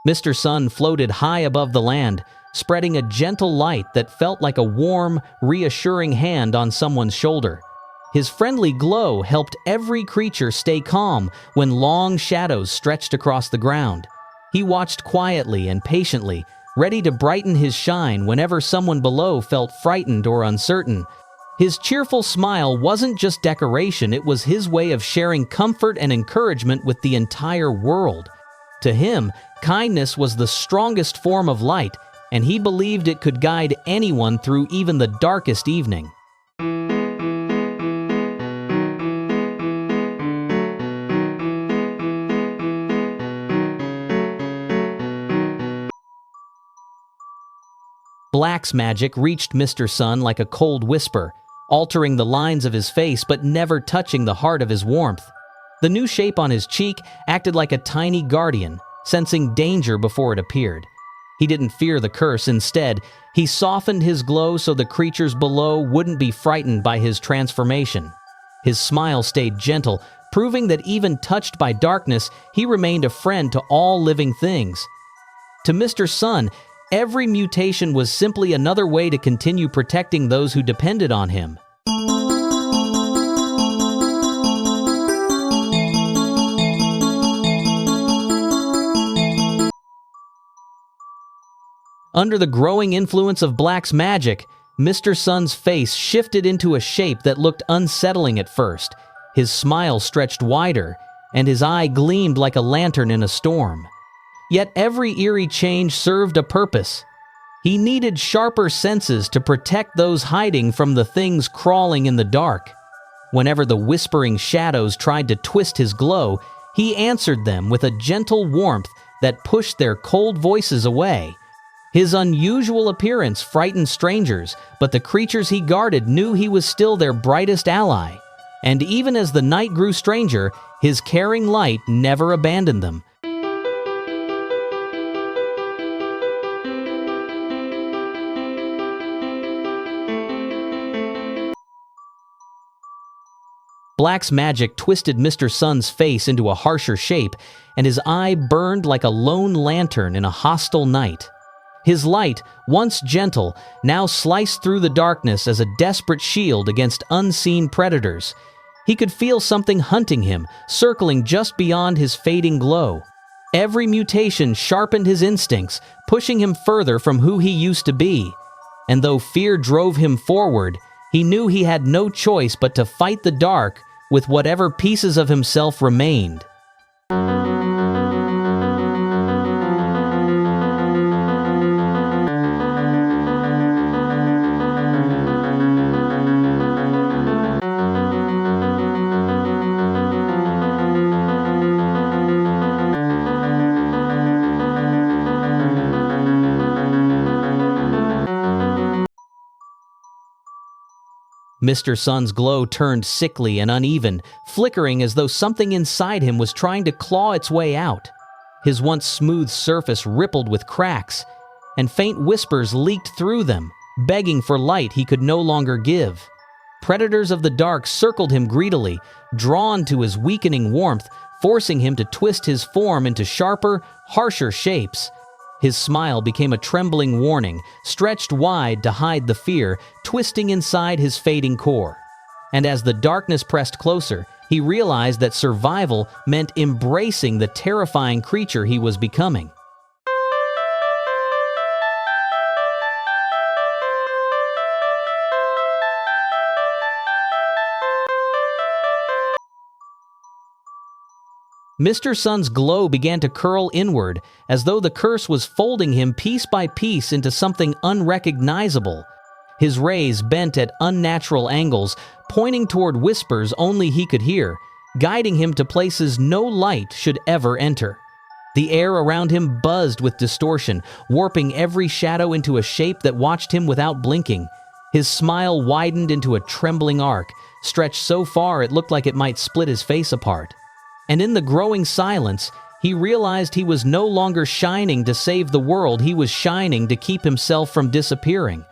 Mr. Sun floated high above the land, spreading a gentle light that felt like a warm, reassuring hand on someone's shoulder. His friendly glow helped every creature stay calm when long shadows stretched across the ground. He watched quietly and patiently, ready to brighten his shine whenever someone below felt frightened or uncertain. His cheerful smile wasn't just decoration, it was his way of sharing comfort and encouragement with the entire world. To him, kindness was the strongest form of light, and he believed it could guide anyone through even the darkest evening. Black's magic reached Mr. Sun like a cold whisper, altering the lines of his face but never touching the heart of his warmth. The new shape on his cheek acted like a tiny guardian, sensing danger before it appeared. He didn't fear the curse. Instead, he softened his glow so the creatures below wouldn't be frightened by his transformation. His smile stayed gentle, proving that even touched by darkness, he remained a friend to all living things. To Mr. Sun, every mutation was simply another way to continue protecting those who depended on him. Under the growing influence of Black's magic, Mr. Sun's face shifted into a shape that looked unsettling at first. His smile stretched wider, and his eye gleamed like a lantern in a storm. Yet every eerie change served a purpose. He needed sharper senses to protect those hiding from the things crawling in the dark. Whenever the whispering shadows tried to twist his glow, he answered them with a gentle warmth that pushed their cold voices away. His unusual appearance frightened strangers, but the creatures he guarded knew he was still their brightest ally. And even as the night grew stranger, his caring light never abandoned them. Black's magic twisted Mr. Sun's face into a harsher shape, and his eye burned like a lone lantern in a hostile night. His light, once gentle, now sliced through the darkness as a desperate shield against unseen predators. He could feel something hunting him, circling just beyond his fading glow. Every mutation sharpened his instincts, pushing him further from who he used to be. And though fear drove him forward, he knew he had no choice but to fight the dark with whatever pieces of himself remained. Mr. Sun's glow turned sickly and uneven, flickering as though something inside him was trying to claw its way out. His once smooth surface rippled with cracks, and faint whispers leaked through them, begging for light he could no longer give. Predators of the dark circled him greedily, drawn to his weakening warmth, forcing him to twist his form into sharper, harsher shapes. His smile became a trembling warning, stretched wide to hide the fear, twisting inside his fading core. And as the darkness pressed closer, he realized that survival meant embracing the terrifying creature he was becoming. Mr. Sun's glow began to curl inward, as though the curse was folding him piece by piece into something unrecognizable. His rays bent at unnatural angles, pointing toward whispers only he could hear, guiding him to places no light should ever enter. The air around him buzzed with distortion, warping every shadow into a shape that watched him without blinking. His smile widened into a trembling arc, stretched so far it looked like it might split his face apart. And in the growing silence, he realized he was no longer shining to save the world, he was shining to keep himself from disappearing.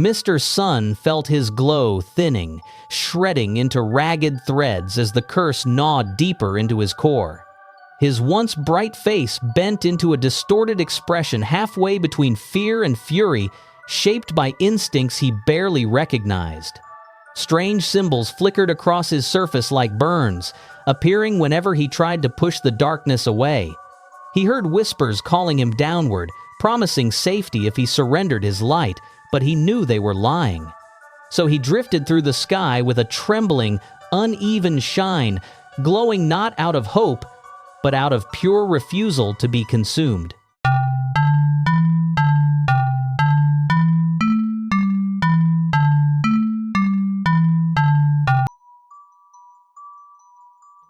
Mr. Sun felt his glow thinning, shredding into ragged threads as the curse gnawed deeper into his core. His once bright face bent into a distorted expression halfway between fear and fury, shaped by instincts he barely recognized. Strange symbols flickered across his surface like burns, appearing whenever he tried to push the darkness away. He heard whispers calling him downward, promising safety if he surrendered his light, but he knew they were lying. So he drifted through the sky with a trembling, uneven shine, glowing not out of hope, but out of pure refusal to be consumed.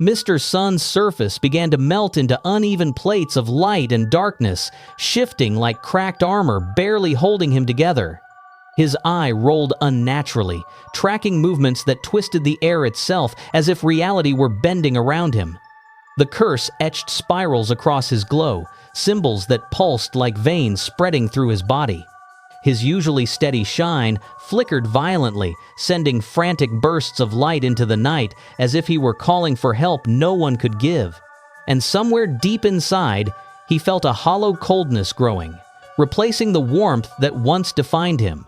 Mr. Sun's surface began to melt into uneven plates of light and darkness, shifting like cracked armor, barely holding him together. His eye rolled unnaturally, tracking movements that twisted the air itself as if reality were bending around him. The curse etched spirals across his glow, symbols that pulsed like veins spreading through his body. His usually steady shine flickered violently, sending frantic bursts of light into the night as if he were calling for help no one could give. And somewhere deep inside, he felt a hollow coldness growing, replacing the warmth that once defined him.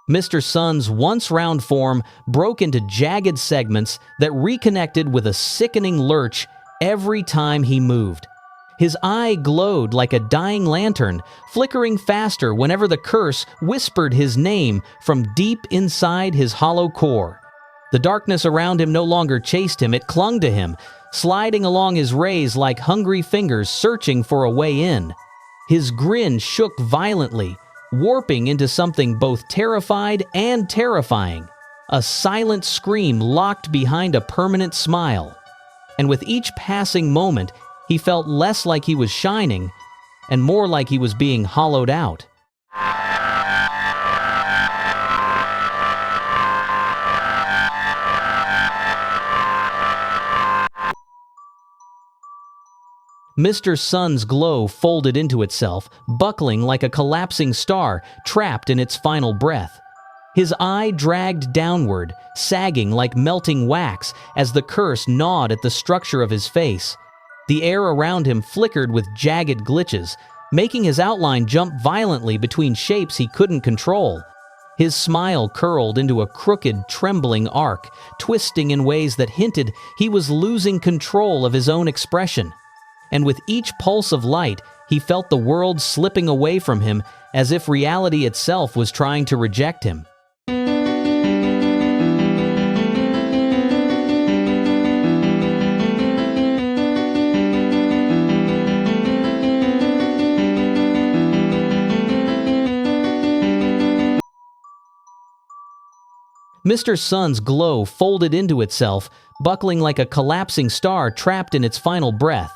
Mr. Sun's once round form broke into jagged segments that reconnected with a sickening lurch every time he moved. His eye glowed like a dying lantern, flickering faster whenever the curse whispered his name from deep inside his hollow core. The darkness around him no longer chased him, it clung to him, sliding along his rays like hungry fingers searching for a way in. His grin shook violently, warping into something both terrified and terrifying, a silent scream locked behind a permanent smile. And with each passing moment, he felt less like he was shining and more like he was being hollowed out. Mr. Sun's glow folded into itself, buckling like a collapsing star trapped in its final breath. His eye dragged downward, sagging like melting wax as the curse gnawed at the structure of his face. The air around him flickered with jagged glitches, making his outline jump violently between shapes he couldn't control. His smile curled into a crooked, trembling arc, twisting in ways that hinted he was losing control of his own expression. And with each pulse of light, he felt the world slipping away from him as if reality itself was trying to reject him. Mr. Sun's glow folded into itself, buckling like a collapsing star trapped in its final breath.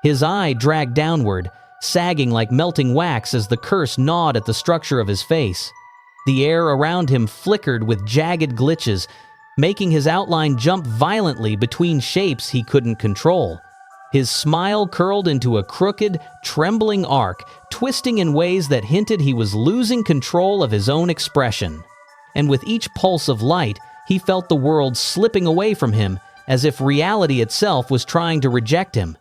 His eye dragged downward, sagging like melting wax as the curse gnawed at the structure of his face. The air around him flickered with jagged glitches, making his outline jump violently between shapes he couldn't control. His smile curled into a crooked, trembling arc, twisting in ways that hinted he was losing control of his own expression. And with each pulse of light, he felt the world slipping away from him as if reality itself was trying to reject him.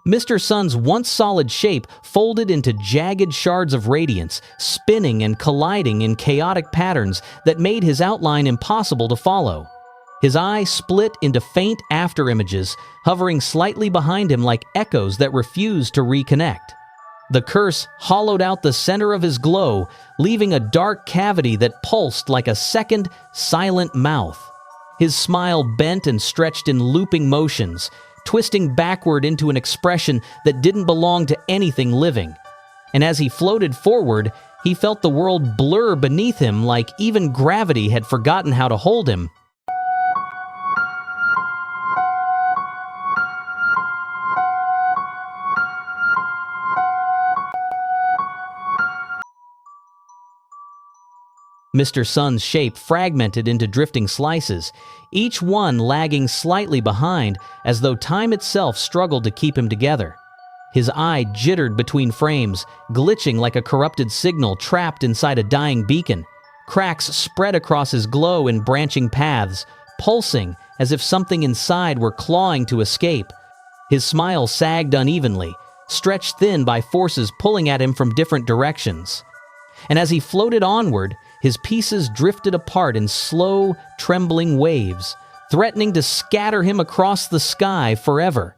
Mr. Sun's once solid shape folded into jagged shards of radiance, spinning and colliding in chaotic patterns that made his outline impossible to follow. His eye split into faint afterimages, hovering slightly behind him like echoes that refused to reconnect. The curse hollowed out the center of his glow, leaving a dark cavity that pulsed like a second, silent mouth. His smile bent and stretched in looping motions, twisting backward into an expression that didn't belong to anything living. And as he floated forward, He felt the world blur beneath him like even gravity had forgotten how to hold him. Mr. Sun's shape fragmented into drifting slices, each one lagging slightly behind as though time itself struggled to keep him together. His eye jittered between frames, glitching like a corrupted signal trapped inside a dying beacon. Cracks spread across his glow in branching paths, pulsing as if something inside were clawing to escape. His smile sagged unevenly, stretched thin by forces pulling at him from different directions. And as he floated onward, his pieces drifted apart in slow, trembling waves, threatening to scatter him across the sky forever.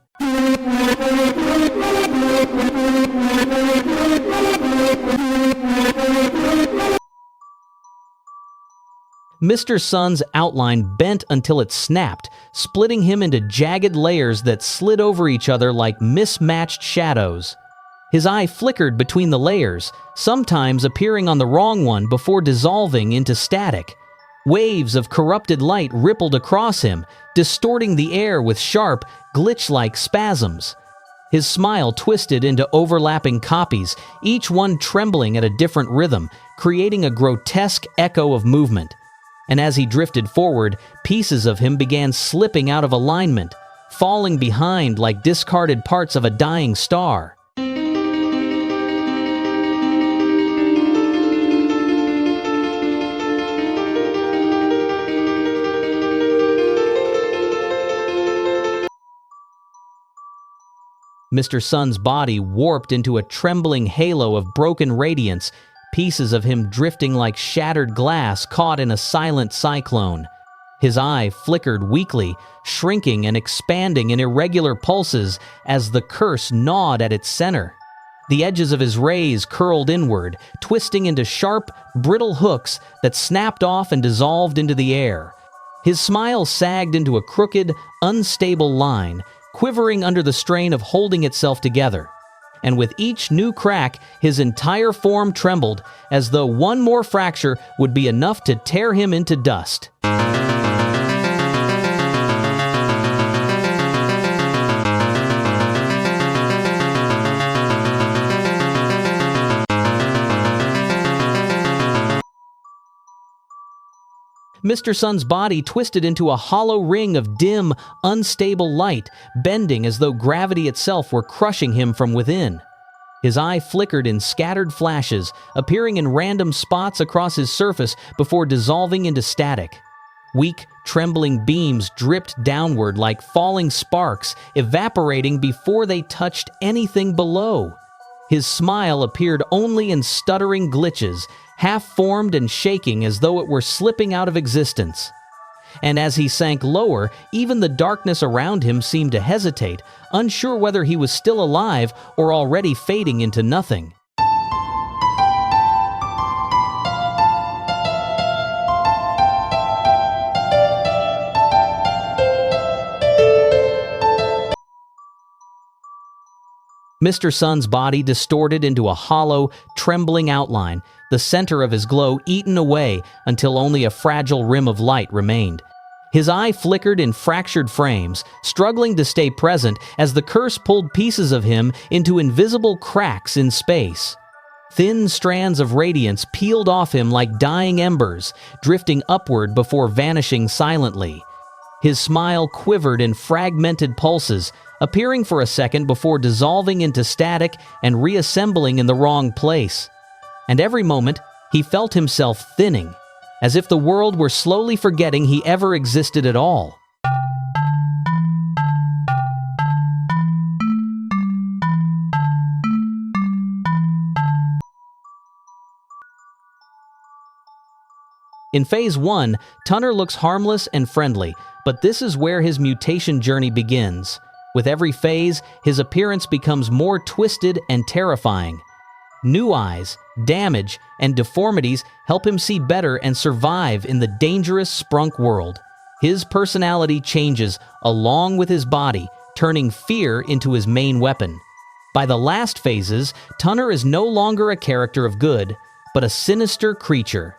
Mr. Sun's outline bent until it snapped, splitting him into jagged layers that slid over each other like mismatched shadows. His eye flickered between the layers, sometimes appearing on the wrong one before dissolving into static. Waves of corrupted light rippled across him, distorting the air with sharp, glitch-like spasms. His smile twisted into overlapping copies, each one trembling at a different rhythm, creating a grotesque echo of movement. And as he drifted forward, pieces of him began slipping out of alignment, falling behind like discarded parts of a dying star. Mr. Sun's body warped into a trembling halo of broken radiance, pieces of him drifting like shattered glass caught in a silent cyclone. His eye flickered weakly, shrinking and expanding in irregular pulses as the curse gnawed at its center. The edges of his rays curled inward, twisting into sharp, brittle hooks that snapped off and dissolved into the air. His smile sagged into a crooked, unstable line, quivering under the strain of holding itself together. And with each new crack, his entire form trembled, as though one more fracture would be enough to tear him into dust. Mr. Sun's body twisted into a hollow ring of dim, unstable light, bending as though gravity itself were crushing him from within. His eye flickered in scattered flashes, appearing in random spots across his surface before dissolving into static. Weak, trembling beams dripped downward like falling sparks, evaporating before they touched anything below. His smile appeared only in stuttering glitches, half-formed and shaking as though it were slipping out of existence. And as he sank lower, even the darkness around him seemed to hesitate, unsure whether he was still alive or already fading into nothing. Mr. Sun's body distorted into a hollow, trembling outline, the center of his glow eaten away until only a fragile rim of light remained. His eye flickered in fractured frames, struggling to stay present as the curse pulled pieces of him into invisible cracks in space. Thin strands of radiance peeled off him like dying embers, drifting upward before vanishing silently. His smile quivered in fragmented pulses, appearing for a second before dissolving into static and reassembling in the wrong place. And every moment, he felt himself thinning, as if the world were slowly forgetting he ever existed at all. In Phase 1, Tunner looks harmless and friendly, but this is where his mutation journey begins. With every phase, his appearance becomes more twisted and terrifying. New eyes, damage, and deformities help him see better and survive in the dangerous Sprunk world. His personality changes along with his body, turning fear into his main weapon. By the last phases, Tunner is no longer a character of good, but a sinister creature.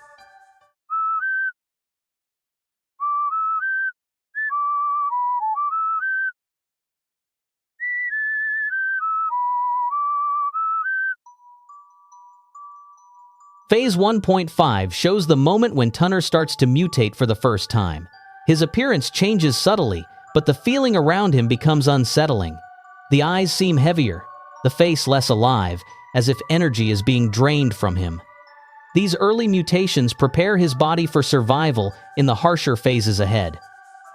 Phase 1.5 shows the moment when Tunner starts to mutate for the first time. His appearance changes subtly, but the feeling around him becomes unsettling. The eyes seem heavier, the face less alive, as if energy is being drained from him. These early mutations prepare his body for survival in the harsher phases ahead.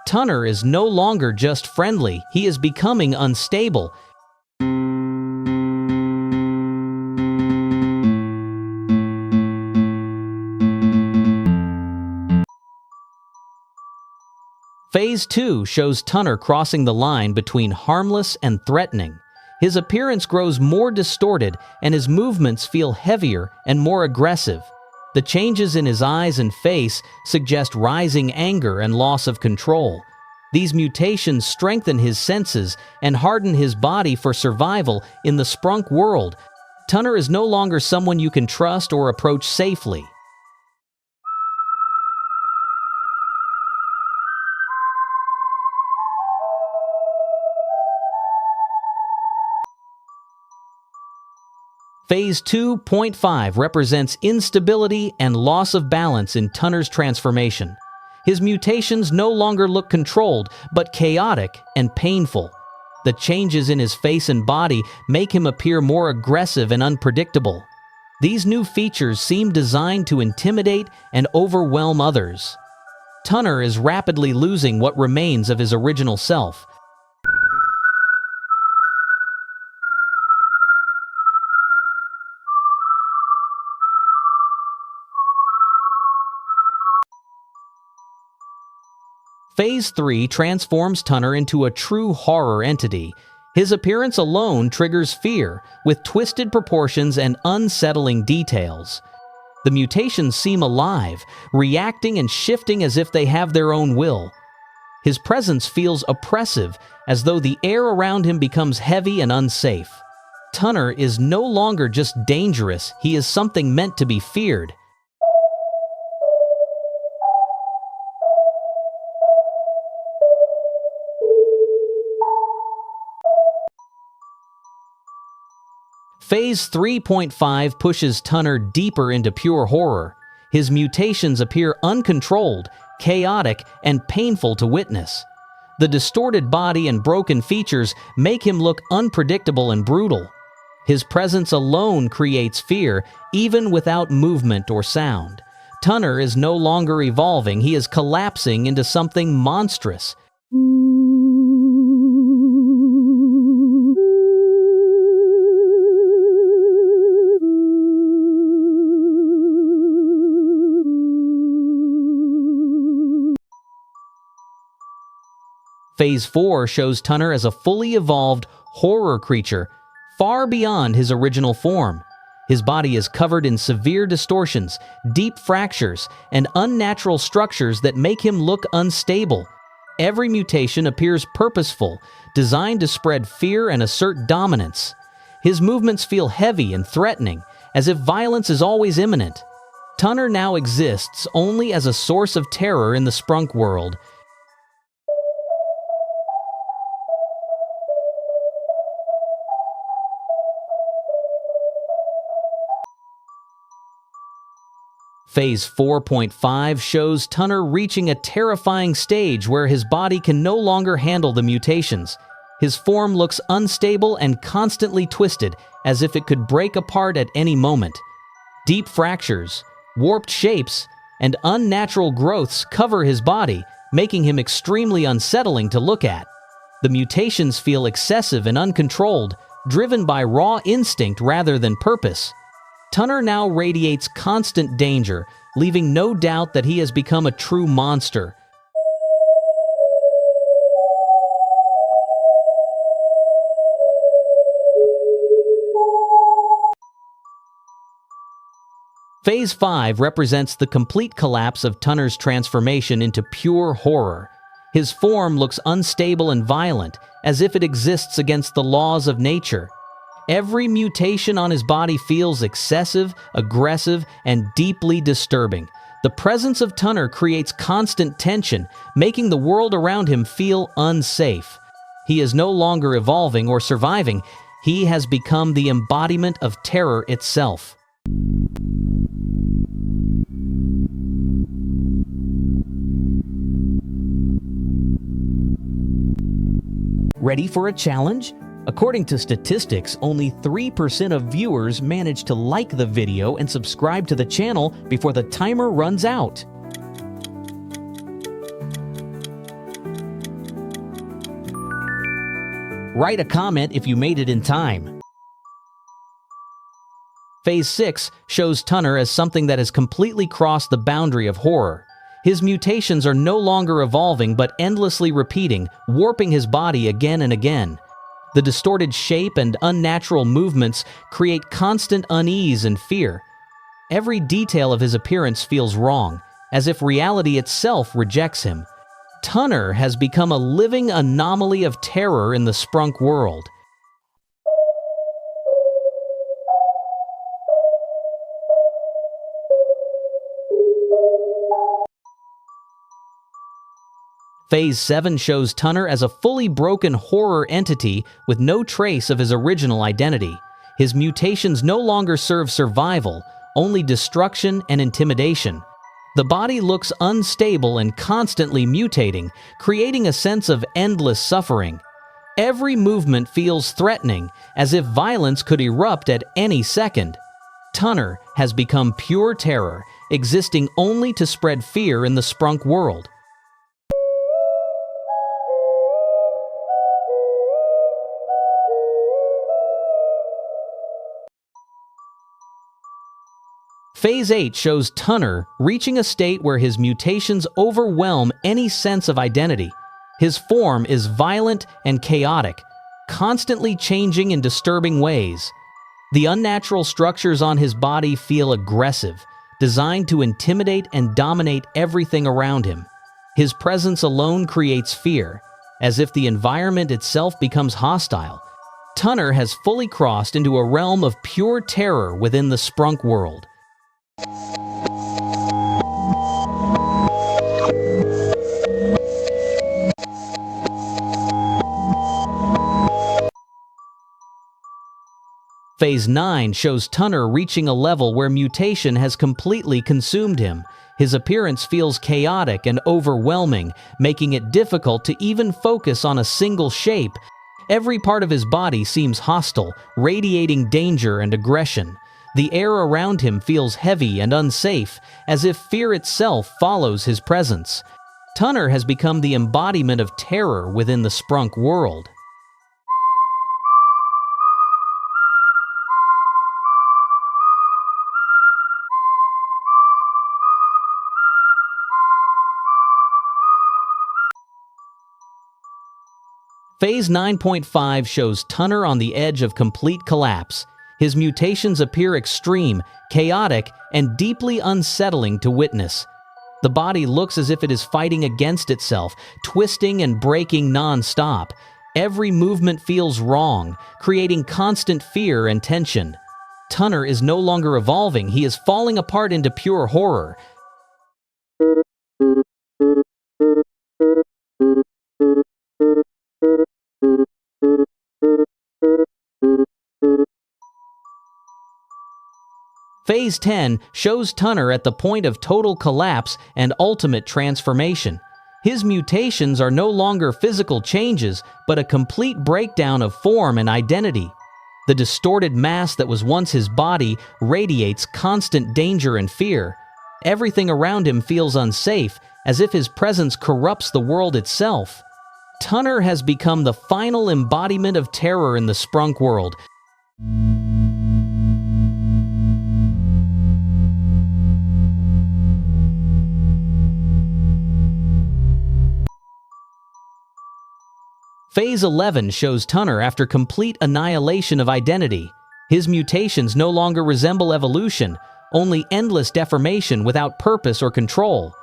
Tunner is no longer just friendly, he is becoming unstable. Phase 2 shows Tunner crossing the line between harmless and threatening. His appearance grows more distorted and his movements feel heavier and more aggressive. The changes in his eyes and face suggest rising anger and loss of control. These mutations strengthen his senses and harden his body for survival in the sprunk world. Tunner is no longer someone you can trust or approach safely. Phase 2.5 represents instability and loss of balance in Tunner's transformation. His mutations no longer look controlled, but chaotic and painful. The changes in his face and body make him appear more aggressive and unpredictable. These new features seem designed to intimidate and overwhelm others. Tunner is rapidly losing what remains of his original self. Phase 3 transforms Tunner into a true horror entity. His appearance alone triggers fear, with twisted proportions and unsettling details. The mutations seem alive, reacting and shifting as if they have their own will. His presence feels oppressive, as though the air around him becomes heavy and unsafe. Tunner is no longer just dangerous, he is something meant to be feared. Phase 3.5 pushes Tunner deeper into pure horror. His mutations appear uncontrolled, chaotic, and painful to witness. The distorted body and broken features make him look unpredictable and brutal. His presence alone creates fear, even without movement or sound. Tunner is no longer evolving, he is collapsing into something monstrous. Phase 4 shows Tunner as a fully evolved horror creature, far beyond his original form. His body is covered in severe distortions, deep fractures, and unnatural structures that make him look unstable. Every mutation appears purposeful, designed to spread fear and assert dominance. His movements feel heavy and threatening, as if violence is always imminent. Tunner now exists only as a source of terror in the sprunk world. Phase 4.5 shows Tunner reaching a terrifying stage where his body can no longer handle the mutations. His form looks unstable and constantly twisted, as if it could break apart at any moment. Deep fractures, warped shapes, and unnatural growths cover his body, making him extremely unsettling to look at. The mutations feel excessive and uncontrolled, driven by raw instinct rather than purpose. Tunner now radiates constant danger, leaving no doubt that he has become a true monster. Phase 5 represents the complete collapse of Tunner's transformation into pure horror. His form looks unstable and violent, as if it exists against the laws of nature. Every mutation on his body feels excessive, aggressive, and deeply disturbing. The presence of Tunner creates constant tension, making the world around him feel unsafe. He is no longer evolving or surviving. He has become the embodiment of terror itself. Ready for a challenge? According to statistics, only 3% of viewers manage to like the video and subscribe to the channel before the timer runs out. Write a comment if you made it in time. Phase 6 shows Tunner as something that has completely crossed the boundary of horror. His mutations are no longer evolving but endlessly repeating, warping his body again and again. The distorted shape and unnatural movements create constant unease and fear. Every detail of his appearance feels wrong, as if reality itself rejects him. Tunner has become a living anomaly of terror in the Sprunk world. Phase 7 shows Tunner as a fully broken horror entity with no trace of his original identity. His mutations no longer serve survival, only destruction and intimidation. The body looks unstable and constantly mutating, creating a sense of endless suffering. Every movement feels threatening, as if violence could erupt at any second. Tunner has become pure terror, existing only to spread fear in the Sprunk world. Phase 8 shows Tunner reaching a state where his mutations overwhelm any sense of identity. His form is violent and chaotic, constantly changing in disturbing ways. The unnatural structures on his body feel aggressive, designed to intimidate and dominate everything around him. His presence alone creates fear, as if the environment itself becomes hostile. Tunner has fully crossed into a realm of pure terror within the Sprunk world. Phase 9 shows Tunner reaching a level where mutation has completely consumed him. His appearance feels chaotic and overwhelming, making it difficult to even focus on a single shape. Every part of his body seems hostile, radiating danger and aggression. The air around him feels heavy and unsafe, as if fear itself follows his presence. Tunner has become the embodiment of terror within the Sprunk world. Phase 9.5 shows Tunner on the edge of complete collapse. His mutations appear extreme, chaotic, and deeply unsettling to witness. The body looks as if it is fighting against itself, twisting and breaking non-stop. Every movement feels wrong, creating constant fear and tension. Tunner is no longer evolving, he is falling apart into pure horror. Phase 10 shows Tunner at the point of total collapse and ultimate transformation. His mutations are no longer physical changes, but a complete breakdown of form and identity. The distorted mass that was once his body radiates constant danger and fear. Everything around him feels unsafe, as if his presence corrupts the world itself. Tunner has become the final embodiment of terror in the Sprunk world. Phase 11 shows Tunner after complete annihilation of identity. His mutations no longer resemble evolution, only endless deformation without purpose or control.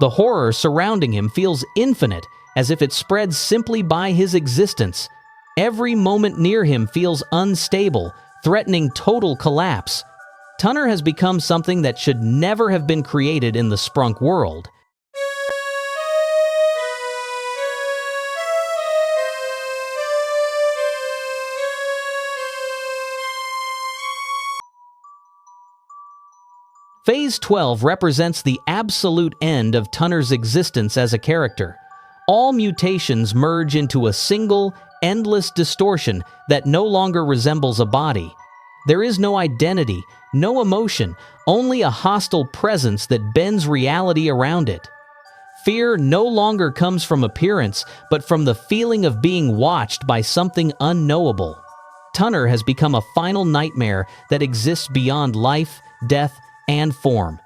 The horror surrounding him feels infinite, as if it spreads simply by his existence. Every moment near him feels unstable, threatening total collapse. Tunner has become something that should never have been created in the Sprunk world. Phase 12 represents the absolute end of Tunner's existence as a character. All mutations merge into a single, endless distortion that no longer resembles a body. There is no identity, no emotion, only a hostile presence that bends reality around it. Fear no longer comes from appearance, but from the feeling of being watched by something unknowable. Tunner has become a final nightmare that exists beyond life, death, and form.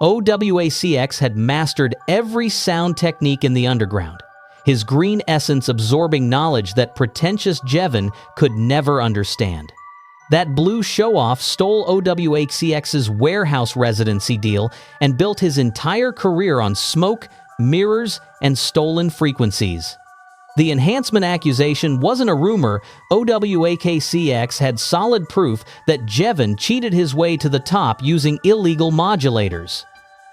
Owakcx had mastered every sound technique in the underground, his green essence absorbing knowledge that pretentious Jevin could never understand. That blue show-off stole Owakcx's warehouse residency deal and built his entire career on smoke, mirrors, and stolen frequencies. The enhancement accusation wasn't a rumor. Owakcx had solid proof that Jevin cheated his way to the top using illegal modulators.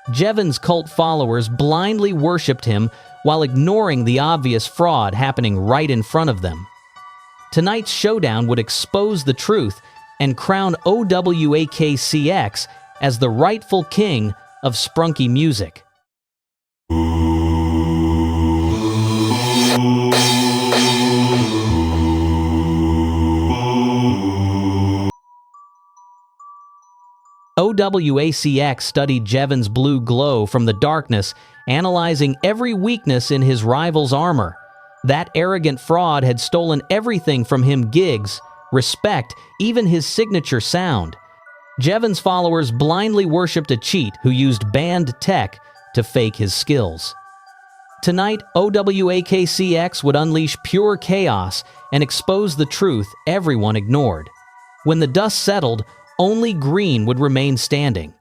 Jevin's cult followers blindly worshipped him while ignoring the obvious fraud happening right in front of them. Tonight's showdown would expose the truth and crown Owakcx as the rightful king of Sprunki music. Owakcx studied Jevin's blue glow from the darkness, analyzing every weakness in his rival's armor. That arrogant fraud had stolen everything from him: gigs, respect, even his signature sound. Jevin's followers blindly worshipped a cheat who used banned tech to fake his skills. Tonight, Owakcx would unleash pure chaos and expose the truth everyone ignored. When the dust settled, only green would remain standing.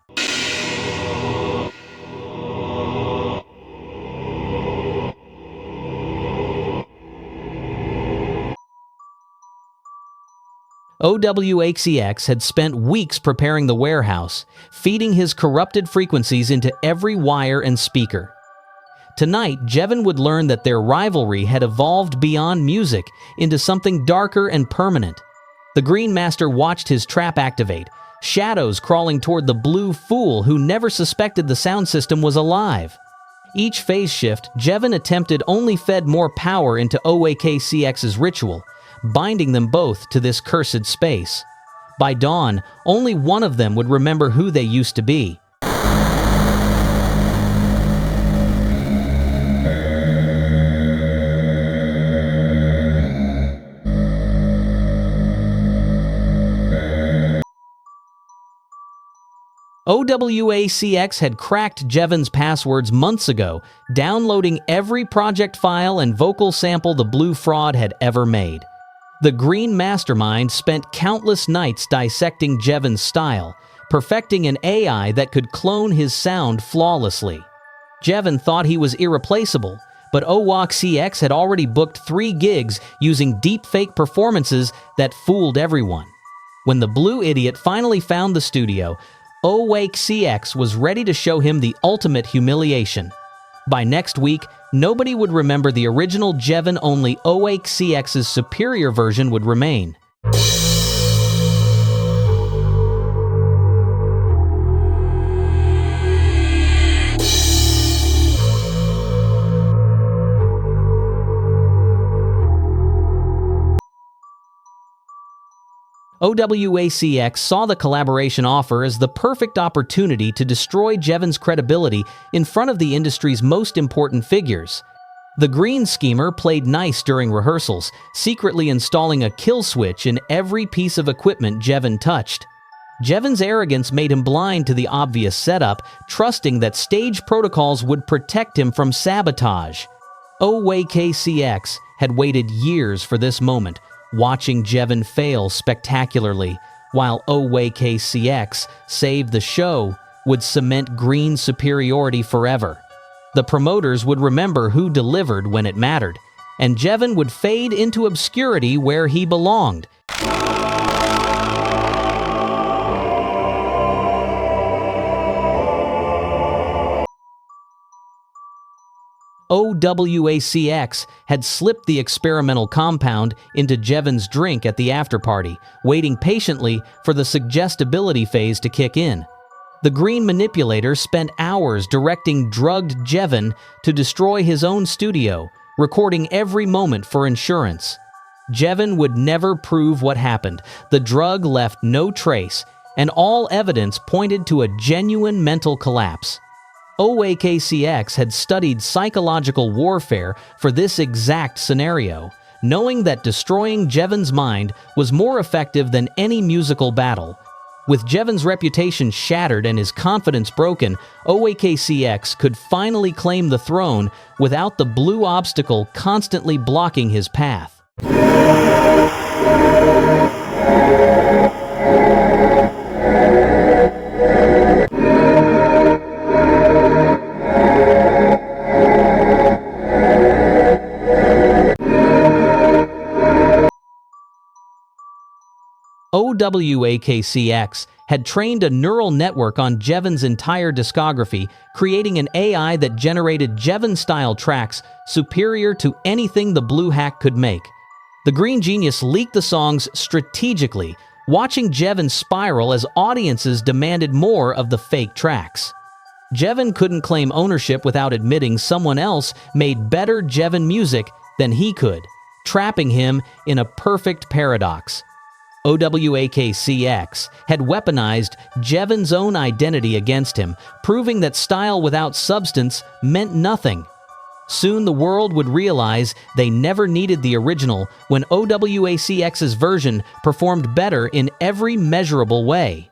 Owakcx had spent weeks preparing the warehouse, feeding his corrupted frequencies into every wire and speaker. Tonight, Jevin would learn that their rivalry had evolved beyond music into something darker and permanent. The Green Master watched his trap activate, shadows crawling toward the blue fool who never suspected the sound system was alive. Each phase shift, Jevin attempted only fed more power into Owakcx's ritual, binding them both to this cursed space. By dawn, only one of them would remember who they used to be. Owakcx had cracked Jevin's passwords months ago, downloading every project file and vocal sample the blue fraud had ever made. The Green Mastermind spent countless nights dissecting Jevin's style, perfecting an AI that could clone his sound flawlessly. Jevin thought he was irreplaceable, but Owakcx had already booked 3 gigs using deepfake performances that fooled everyone. When the blue idiot finally found the studio, Owakcx was ready to show him the ultimate humiliation. By next week, nobody would remember the original Jevin, only Owakcx's superior version would remain. Owakcx saw the collaboration offer as the perfect opportunity to destroy Jevin's credibility in front of the industry's most important figures. The green schemer played nice during rehearsals, secretly installing a kill switch in every piece of equipment Jevin touched. Jevin's arrogance made him blind to the obvious setup, trusting that stage protocols would protect him from sabotage. Owakcx had waited years for this moment, watching Jevin fail spectacularly, while Owakcx saved the show, would cement Green's superiority forever. The promoters would remember who delivered when it mattered, and Jevin would fade into obscurity where he belonged. Owakcx had slipped the experimental compound into Jevin's drink at the afterparty, waiting patiently for the suggestibility phase to kick in. The Green manipulator spent hours directing drugged Jevin to destroy his own studio, recording every moment for insurance. Jevin would never prove what happened. The drug left no trace, and all evidence pointed to a genuine mental collapse. Owakcx had studied psychological warfare for this exact scenario, knowing that destroying Jevin's mind was more effective than any musical battle. With Jevin's reputation shattered and his confidence broken, Owakcx could finally claim the throne without the blue obstacle constantly blocking his path. Owakcx had trained a neural network on Jevin's entire discography, creating an AI that generated Jevin-style tracks superior to anything the blue hack could make. The Green genius leaked the songs strategically, watching Jevin spiral as audiences demanded more of the fake tracks. Jevin couldn't claim ownership without admitting someone else made better Jevin music than he could, trapping him in a perfect paradox. Owakcx had weaponized Jevin's own identity against him, proving that style without substance meant nothing. Soon the world would realize they never needed the original when Owakcx's version performed better in every measurable way.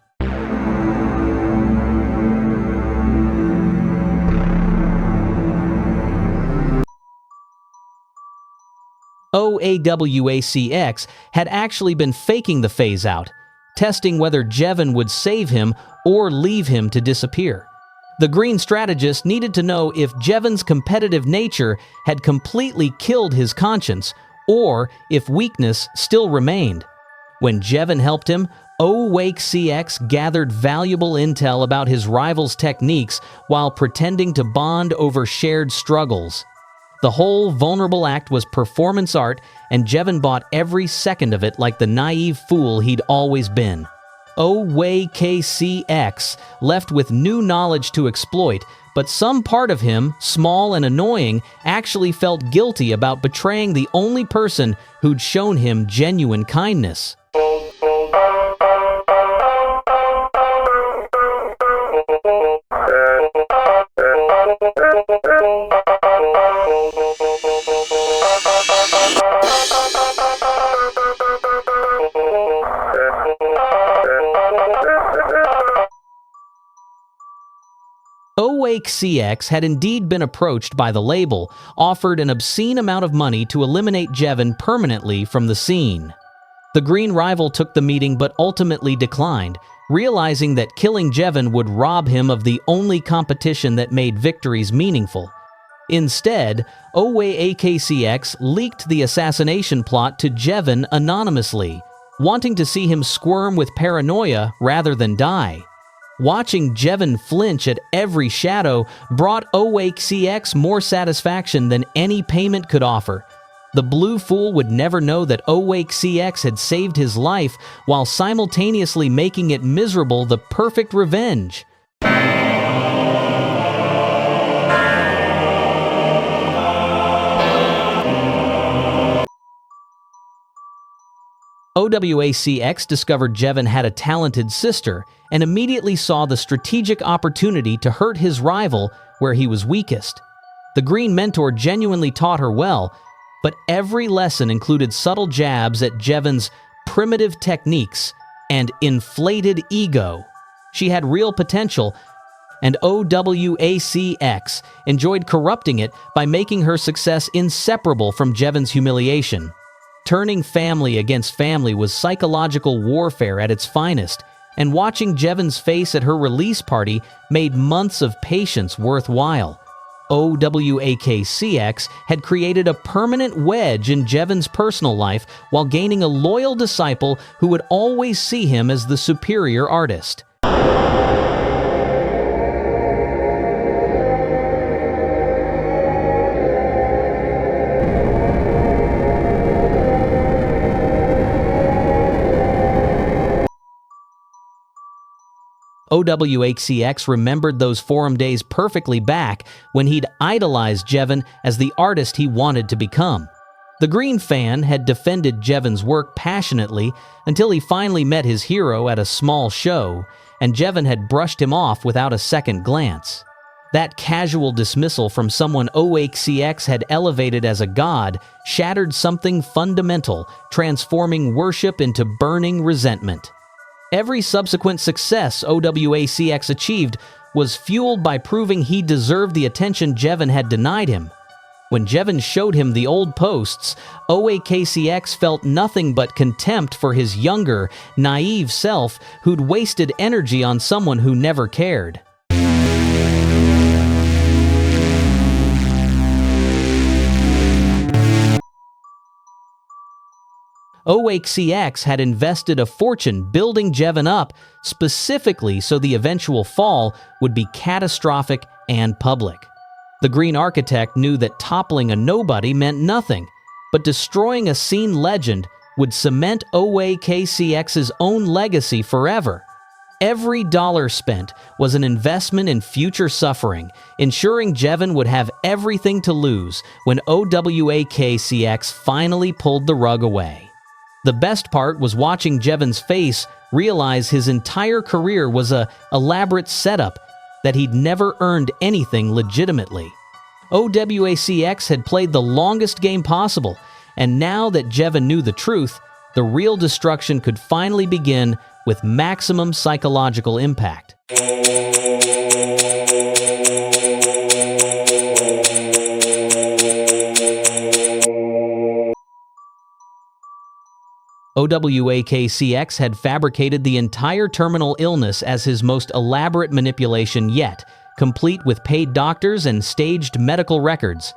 Owakcx had actually been faking the phase-out, testing whether Jevin would save him or leave him to disappear. The Green strategist needed to know if Jevin's competitive nature had completely killed his conscience, or if weakness still remained. When Jevin helped him, Owakcx gathered valuable intel about his rival's techniques while pretending to bond over shared struggles. The whole vulnerable act was performance art, and Jevin bought every second of it like the naive fool he'd always been. Owakcx left with new knowledge to exploit, but some part of him, small and annoying, actually felt guilty about betraying the only person who'd shown him genuine kindness. Owakcx had indeed been approached by the label, offered an obscene amount of money to eliminate Jevin permanently from the scene. The Green rival took the meeting but ultimately declined, realizing that killing Jevin would rob him of the only competition that made victories meaningful. Instead, Owakcx leaked the assassination plot to Jevin anonymously, wanting to see him squirm with paranoia rather than die. Watching Jevin flinch at every shadow brought Owakcx more satisfaction than any payment could offer. The blue fool would never know that Owakcx had saved his life while simultaneously making it miserable, the perfect revenge. Owakcx discovered Jevin had a talented sister and immediately saw the strategic opportunity to hurt his rival where he was weakest. The Green mentor genuinely taught her well, but every lesson included subtle jabs at Jevin's primitive techniques and inflated ego. She had real potential, and Owakcx enjoyed corrupting it by making her success inseparable from Jevin's humiliation. Turning family against family was psychological warfare at its finest, and watching Jevin's face at her release party made months of patience worthwhile. Owakcx had created a permanent wedge in Jevin's personal life while gaining a loyal disciple who would always see him as the superior artist. Owakcx remembered those forum days perfectly back when he'd idolized Jevin as the artist he wanted to become. The Green fan had defended Jevin's work passionately until he finally met his hero at a small show, and Jevin had brushed him off without a second glance. That casual dismissal from someone Owakcx had elevated as a god shattered something fundamental, transforming worship into burning resentment. Every subsequent success Owakcx achieved was fueled by proving he deserved the attention Jevin had denied him. When Jevin showed him the old posts, Owakcx felt nothing but contempt for his younger, naive self who'd wasted energy on someone who never cared. Owakcx had invested a fortune building Jevin up specifically so the eventual fall would be catastrophic and public. The Green Architect knew that toppling a nobody meant nothing, but destroying a scene legend would cement Owakcx's own legacy forever. Every dollar spent was an investment in future suffering, ensuring Jevin would have everything to lose when Owakcx finally pulled the rug away. The best part was watching Jevin's face realize his entire career was an elaborate setup, that he'd never earned anything legitimately. Owakcx had played the longest game possible, and now that Jevin knew the truth, the real destruction could finally begin with maximum psychological impact. Owakcx had fabricated the entire terminal illness as his most elaborate manipulation yet, complete with paid doctors and staged medical records.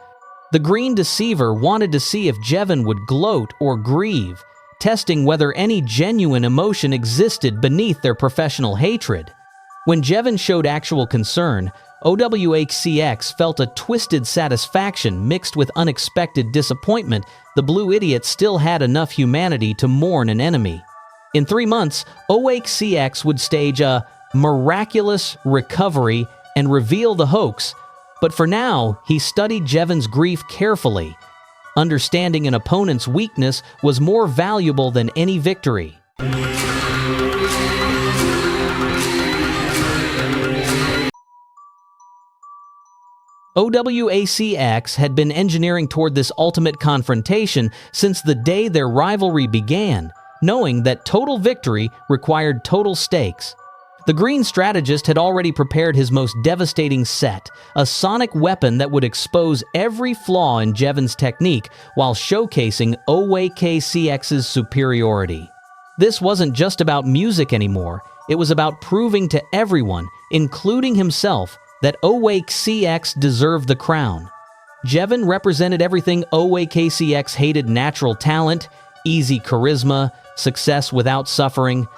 The Green Deceiver wanted to see if Jevin would gloat or grieve, testing whether any genuine emotion existed beneath their professional hatred. When Jevin showed actual concern, Owakcx felt a twisted satisfaction mixed with unexpected disappointment. The Blue Idiot still had enough humanity to mourn an enemy. In 3 months, Owakcx would stage a miraculous recovery and reveal the hoax, but for now, he studied Jevin's grief carefully. Understanding an opponent's weakness was more valuable than any victory. Owakcx had been engineering toward this ultimate confrontation since the day their rivalry began, knowing that total victory required total stakes. The Green Strategist had already prepared his most devastating set, a sonic weapon that would expose every flaw in Jevin's technique while showcasing Owakcx's superiority. This wasn't just about music anymore, it was about proving to everyone, including himself, that Owakcx deserved the crown. Jevin represented everything Owakcx hated: natural talent, easy charisma, success without suffering.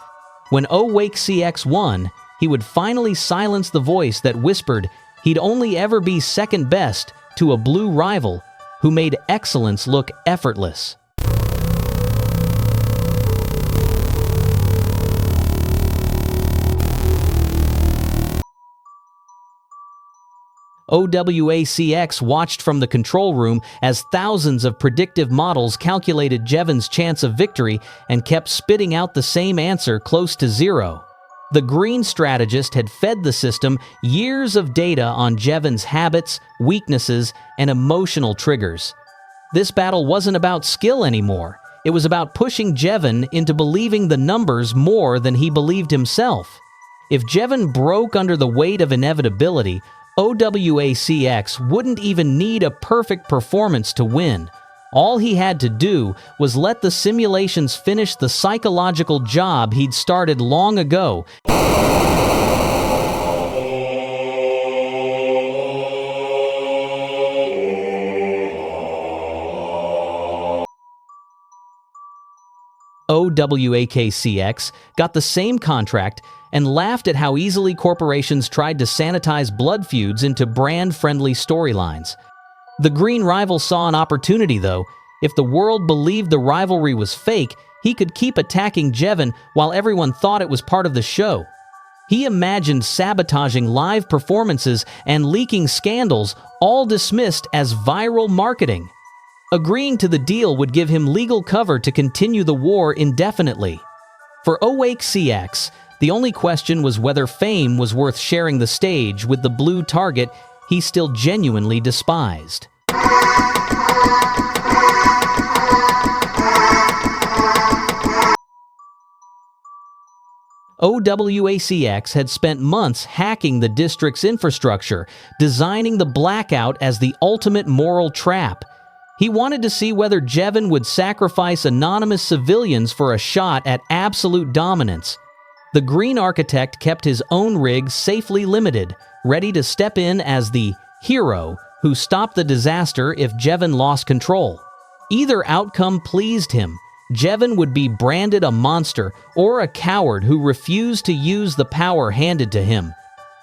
When Owakcx won, he would finally silence the voice that whispered he'd only ever be second best to a blue rival who made excellence look effortless. Owakcx watched from the control room as thousands of predictive models calculated Jevin's chance of victory and kept spitting out the same answer close to zero. The Green Strategist had fed the system years of data on Jevin's habits, weaknesses, and emotional triggers. This battle wasn't about skill anymore. It was about pushing Jevin into believing the numbers more than he believed himself. If Jevin broke under the weight of inevitability, Owakcx wouldn't even need a perfect performance to win. All he had to do was let the simulations finish the psychological job he'd started long ago. Owakcx got the same contract and laughed at how easily corporations tried to sanitize blood feuds into brand-friendly storylines. The Green Rival saw an opportunity, though. If the world believed the rivalry was fake, he could keep attacking Jevin while everyone thought it was part of the show. He imagined sabotaging live performances and leaking scandals, all dismissed as viral marketing. Agreeing to the deal would give him legal cover to continue the war indefinitely. For Owakcx, the only question was whether fame was worth sharing the stage with the blue target he still genuinely despised. Owakcx had spent months hacking the district's infrastructure, designing the blackout as the ultimate moral trap. He wanted to see whether Jevin would sacrifice anonymous civilians for a shot at absolute dominance. The Green Architect kept his own rig safely limited, ready to step in as the hero who stopped the disaster if Jevin lost control. Either outcome pleased him. Jevin would be branded a monster or a coward who refused to use the power handed to him.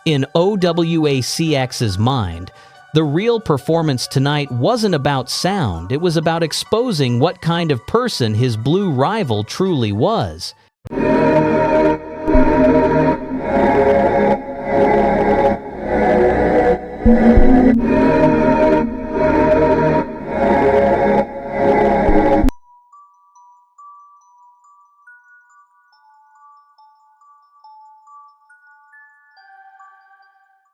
In Owakcx's mind, the real performance tonight wasn't about sound, it was about exposing what kind of person his blue rival truly was.